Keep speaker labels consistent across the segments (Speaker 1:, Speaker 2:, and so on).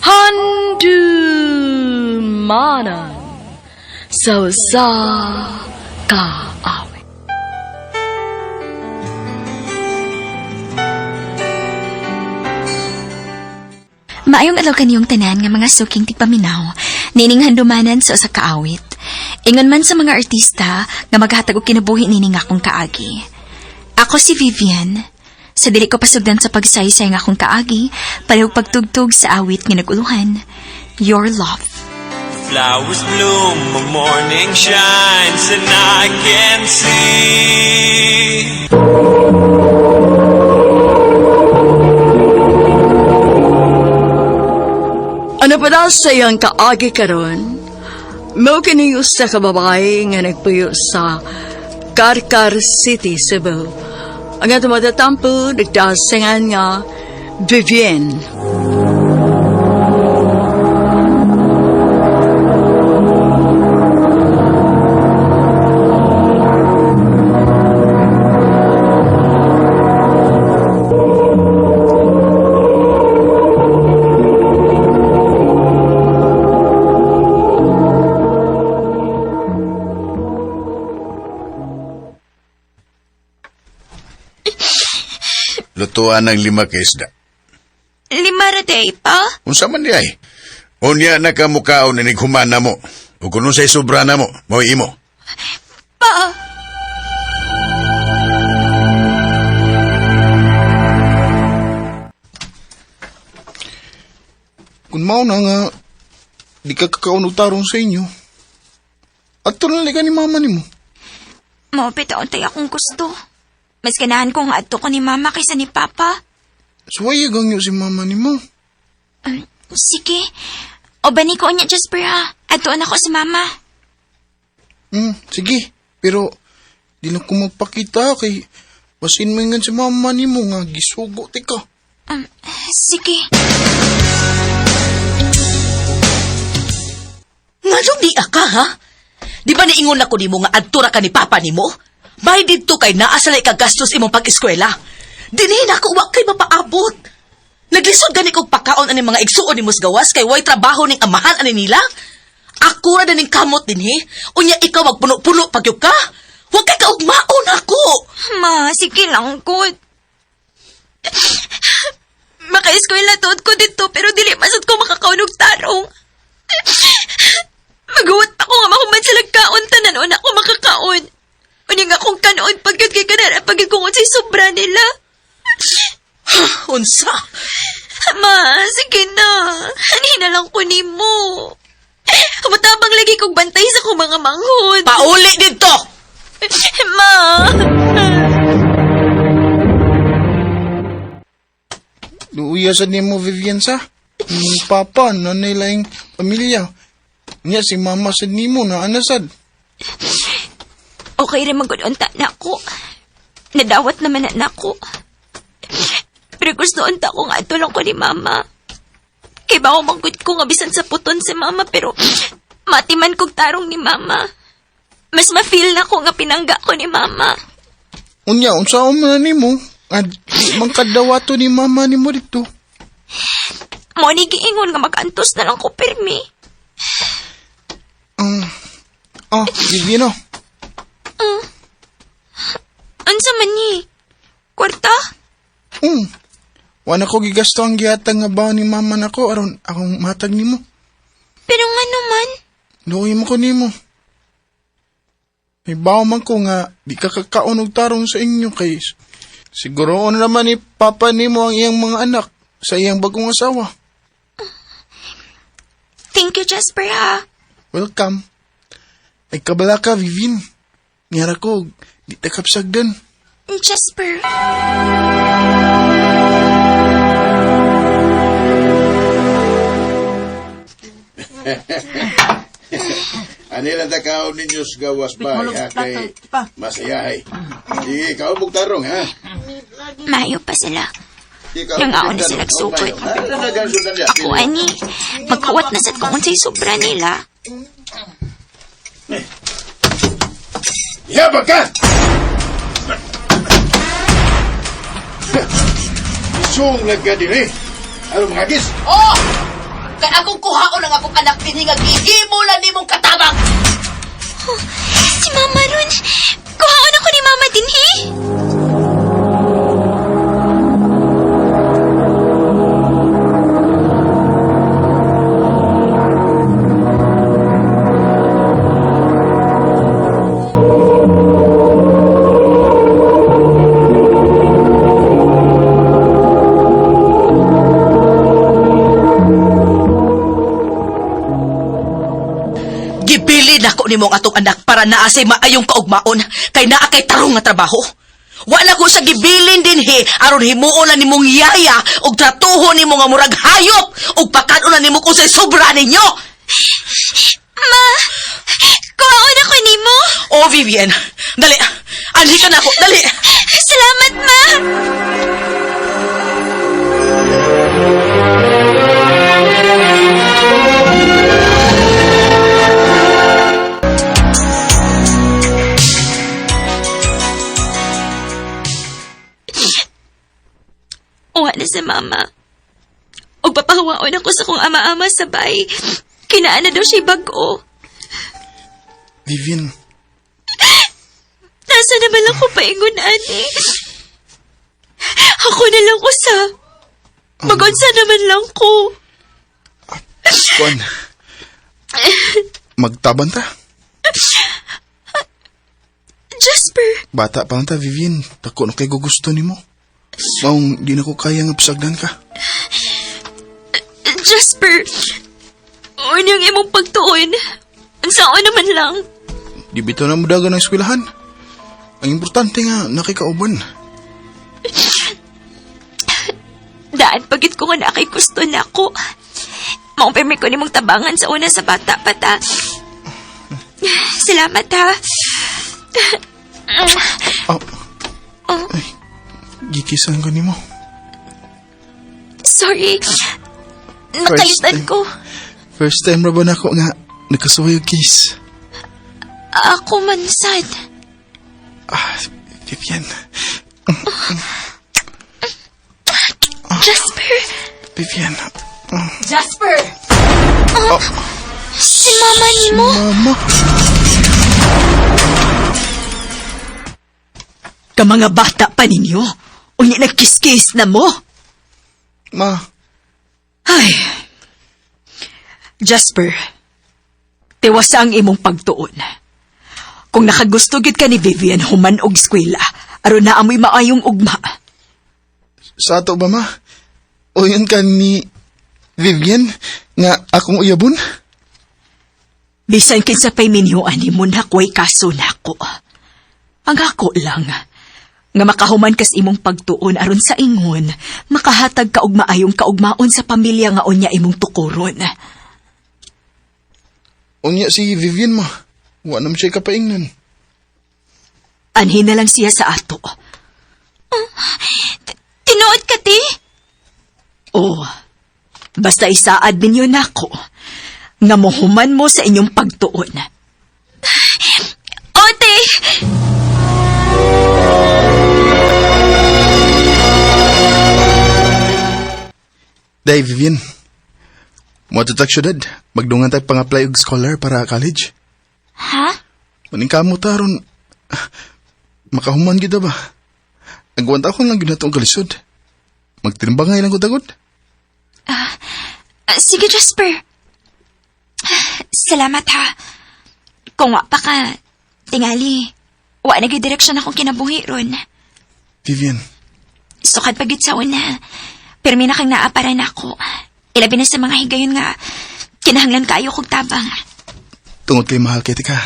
Speaker 1: handumanan sa usa ka awit.
Speaker 2: Maayong adlaw kaniyong tanan nga mga suking tigpaminaw, nining handumanan sa usa ka awit. Ingon man sa mga artista nga maghatag og kinabuhi nining akong kaagi. Ako si Vivian. Sa dili ko pasugdan sa pagsaysay nga akong kaagi, palihog pagtugtog sa awit nga naguluhan, Your Love.
Speaker 3: Flowers bloom, a morning shines, and I can see.
Speaker 1: Ano pa daw sa iyang kaagi karon? Mao kini usa ka babae nga nagpuyo sa Karkar City, Cebu. Ang atong matatampo nagdasangan nga Vivian.
Speaker 4: Lutuan ng 5 ka isda.
Speaker 2: 5 ra day pa?
Speaker 4: Unsa man di ay? Unya na ka mukaon inig humana mo. O kung unsay sobra na mo, maway imo.
Speaker 2: Pa!
Speaker 5: Kung mao na nga, di ka kakaunog tarong sa inyo. At tuloy ka ni mama ni mo.
Speaker 2: Mapit taon-tay akong gusto. Mas ganahan kong ato ko ni mama kaysa ni papa.
Speaker 5: Suwayag ang si mama ni mo.
Speaker 2: Sige. O bani ko niya, Jasper ha. Atoon ako sa mama.
Speaker 5: Sige. Pero, di na ko magpakita kay basin mo nga si mama ni mo nga gisugo tika.
Speaker 2: Sige.
Speaker 6: Nganong di ka, ha? Di ba niingon ako ni mo nga adtura ka ni papa ni mo? Bahay dito kay naasalay ka gastos imong pag-eskwela. Dinihin ako wak kay mapaabot. Naglisod gani kog pakaon ani mga igsuon ni Musgawas kay way trabaho ning amahan ani nila. Ako ra daning kamot dinhi. Unya ikaw magpuno-puno pagyud ka. Wa kay kaugmaon ako.
Speaker 2: Ma, sige lang good. Maka-eskwela tuod ko dito pero dili masud ko makakaunog tarong. Maguwat pa ko nga mahuman sa lagkaon tanan una ko makakaon. Unya nga kung kanoon pagkod kay kanara pagkod kung unsay sobra nila.
Speaker 6: Unsa?
Speaker 2: Ma, sige na. Hani na lang ko ni mo. Matabang lagi kong bantay sa kong mga manghod.
Speaker 6: Pauli dito!
Speaker 2: Ma!
Speaker 5: Luuyasan ni mo, Vivian, sa? Ni papa, nanay laing pamilya. Niya si mama sa ni mo na anasad.
Speaker 2: Okay rin magudunta na ako. Nadawat naman na ako. Pero gusto unta ko nga tulong ko ni mama. Kaya ba ako manggod ko nga bisan sa puton si mama pero matiman kong tarong ni mama. Mas ma-feel na ko nga pinangga ko ni mama.
Speaker 5: Unya, unsa man ni mo? Di man kadawato ni mama ni mo dito.
Speaker 2: Mo ni giingon nga mag-antos na lang ko pirmi.
Speaker 5: Vivian,
Speaker 2: Ansa man ni? Kwarta?
Speaker 5: Wala ko gigasto ang gihatag nga baon ni mama nako aron akong matag nimo.
Speaker 2: Pero nga naman.
Speaker 5: Luoy mo ko nimo. May baon man ko nga di ka kakaon og tarong sa inyo kay siguro naman ni papa nimo ang iyang mga anak sa iyang bagong asawa.
Speaker 2: Thank you, Jasper ha.
Speaker 5: Welcome. Ay kabala ka, Vivian. Ngara ko, di takapsagdan.
Speaker 2: Jasper.
Speaker 4: Anila takaw ninyo sa gawas ba? Kay masayahay. Sige, ikaw bugtarong, ha?
Speaker 2: Mayo pa sila. Yung ako na sila sugod. Ako, ani, magkawat na sa kung unsay sobra nila.
Speaker 4: Yabag ka! Isong nagkadiri. Ano mga gis?
Speaker 6: Oh! akong kuhaon ang akong anak din nga gihimo lang nimong katabang.
Speaker 2: Si Mama ron. Kuhaon ako ni Mama din, he?
Speaker 6: Gibilin ako nimong atong anak para naa say maayong kaugmaon kay naa kay tarong nga trabaho. Wala ko sa gibilin din aron himuon na nimong yaya og tratuhon nimo nga murag hayop og pakanon na nimo kung say sobra ninyo.
Speaker 2: Ma, kuhaon ako ni mo.
Speaker 6: Oh, Vivian, dali. Anhi ka na ako, dali.
Speaker 2: Salamat, Ma. Uwa na si Mama. O papahawaon ako sa kong ama-ama sabay. Kinaan na daw siya bago.
Speaker 5: Vivian,
Speaker 2: Nasa naman lang ko paingon, ani. Ako na lang ko sa... Magonsa naman lang ko.
Speaker 5: kuan. Magtaban ta.
Speaker 2: Jasper,
Speaker 5: Bata pa lang ta, Vivian. Tako na kay gusto ni mo. Maong di na ko kaya nga pasagdan ka.
Speaker 2: Jasper. Unyang imong pagtuon. Ang saon naman lang.
Speaker 5: Di bitaw na mudagan ng eskwelahan. Ang importante nga, nakikauban.
Speaker 2: Daan pagit ko nga na kay gusto na ako. Maong permi ko nimong tabangan sa una sa bata pata. Salamat ha.
Speaker 5: Ay, gikisan ko ni mo.
Speaker 2: Sorry. Nakalitan
Speaker 5: time.
Speaker 2: ko.
Speaker 5: First time ra ba na ako nga nagkasuhay og kiss?
Speaker 2: Ako man sad.
Speaker 5: Vivian.
Speaker 2: Jasper.
Speaker 5: Vivian.
Speaker 6: Jasper!
Speaker 2: Si Mama ni mo.
Speaker 5: Mama.
Speaker 6: Ka mga bata pa ninyo. Unya nagkiskis na mo.
Speaker 5: Ma.
Speaker 6: Ay. Jasper, tiwasa ang imong pagtuon. Kung nakagusto gid ka ni Vivian human og eskwela, aron na amoy maayong ugma.
Speaker 5: Sa ato ba, ma? O yun ka ni Vivian nga akong uyabon?
Speaker 6: Bisan kinsa pay minyoan nimo na kuway kaso nako. Ang ako lang, nga makahuman kas imong pagtuon aron sa ingon, makahatag ka og maayong kaugmaon sa pamilya nga unya imong tukuron.
Speaker 5: Unya si Vivian, ma. Wa naman siya kapaingnan.
Speaker 6: Anhin na lang siya sa ato.
Speaker 2: Tinuod ka, ti?
Speaker 6: Oh, basta isaad ninyo nako, nga mohuman mo sa inyong pagtuon.
Speaker 2: Ote!
Speaker 5: Day, Vivian. Mo tutag syudad. Magdungan tayo pang-apply og scholar para college.
Speaker 2: Ha?
Speaker 5: Maning kamo taron. Makahuman gid ba? Agwanta ako lang gid natong kalisod. Magtirimbangay lang ko tagod.
Speaker 2: Sige, Jasper. Salamat ha. Kung wa pa ka, tingali, wa na gyud direksyon akong kinabuhi ron.
Speaker 5: Vivian,
Speaker 2: Sukad pagit sa una. Permi na kang naaparan ako. Ilabi na sa mga higayon nga, kinahanglan kayo kong tabang.
Speaker 5: tungod kay mahal kay ka.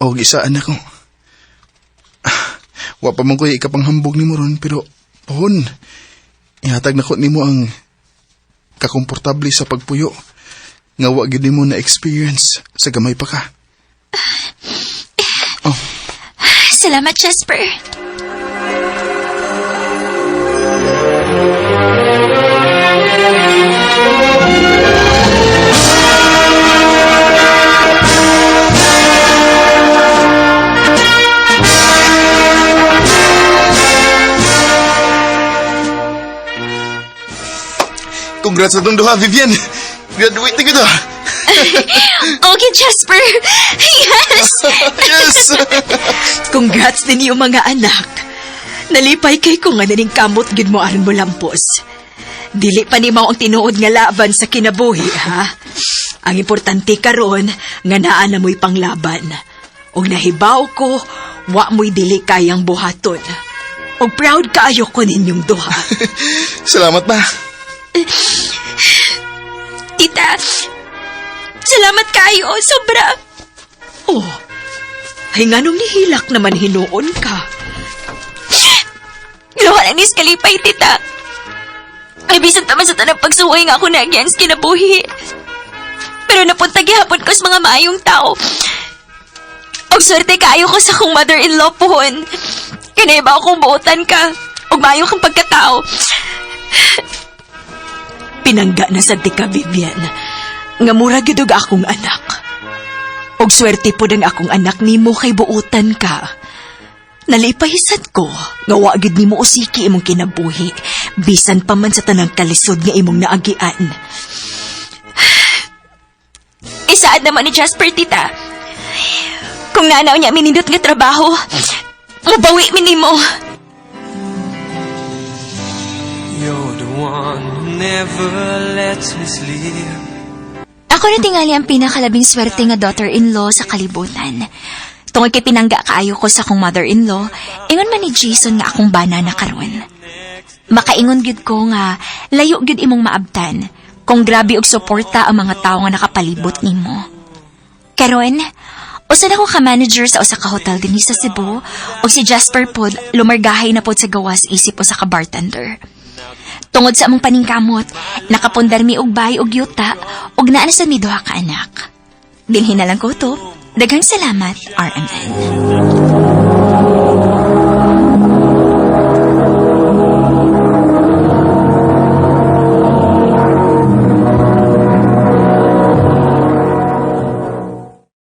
Speaker 5: O gisaan ako. Wa pa man ko ikapanghambog ni mo ron, pero pohon. Ihatag na ko ni mo ang kakomportable sa pagpuyo. Nga wa gid mo na experience sa gamay pa ka.
Speaker 2: Salamat, Jasper.
Speaker 5: Congrats sa tong duha, Vivian. Graduate na gito.
Speaker 2: Okay, Jasper. Yes!
Speaker 5: Yes!
Speaker 6: Congrats din yung mga anak. Nalipay kay ko nga naning kamot gid mo aron mo lampos. Dili pa ni mao ang tinuod nga laban sa kinabuhi, ha? Ang importante karon nga naa na mo'y panglaban. Og nahibaw ko, wa mo'y dili kayang buhaton. Og proud kaayo ko ninyong duha.
Speaker 5: Salamat ba?
Speaker 2: Tita, salamat kayo. Sobra.
Speaker 6: Oh, ay nga nung nihilak naman hinuon ka.
Speaker 2: Ginawa na nis kalipay, tita. Ay, bisan taman sa tanang pagsuway nga ako na against kinabuhi. Pero napunta gihapon ko sa mga maayong tao. Og swerte kaayo ko sa akong mother-in-law pohon. Kinaiba akong buotan ka. Og maayo kang pagkatao.
Speaker 6: Pinangga na sa tika, Vivian. Nga mura gidug akong anak. Og swerte po ang akong anak nimo kay buutan ka. Nalipahisad ko nga wa gid nimo usiki imong kinabuhi bisan pa man sa tanang kalisod nga imong naagian.
Speaker 2: Isaad naman ni Jasper, tita. Kung nanaw niya minindot nga trabaho, mabawi minimo.
Speaker 3: You're the one who never lets me sleep.
Speaker 2: Ako na tingali ang pinakalabing swerte nga daughter-in-law sa kalibutan. Tungod kay pinangga kaayo ko sa akong mother-in-law, ingon man ni Jason nga akong bana na karon. Makaingon gyud ko nga layo gyud imong maabtan kung grabe og suporta ang mga tawo nga nakapalibot nimo. Karon, usa na ko ka manager sa usa ka hotel dinhi sa Cebu, ug si Jasper pod lumargahay na pod sa gawas isip usa ka bartender. Tungod sa among paningkamot, nakapundar mi og bay og yuta ug naa na sa mi duha ka anak. Dinhi na lang ko to. Daghang salamat, RMN.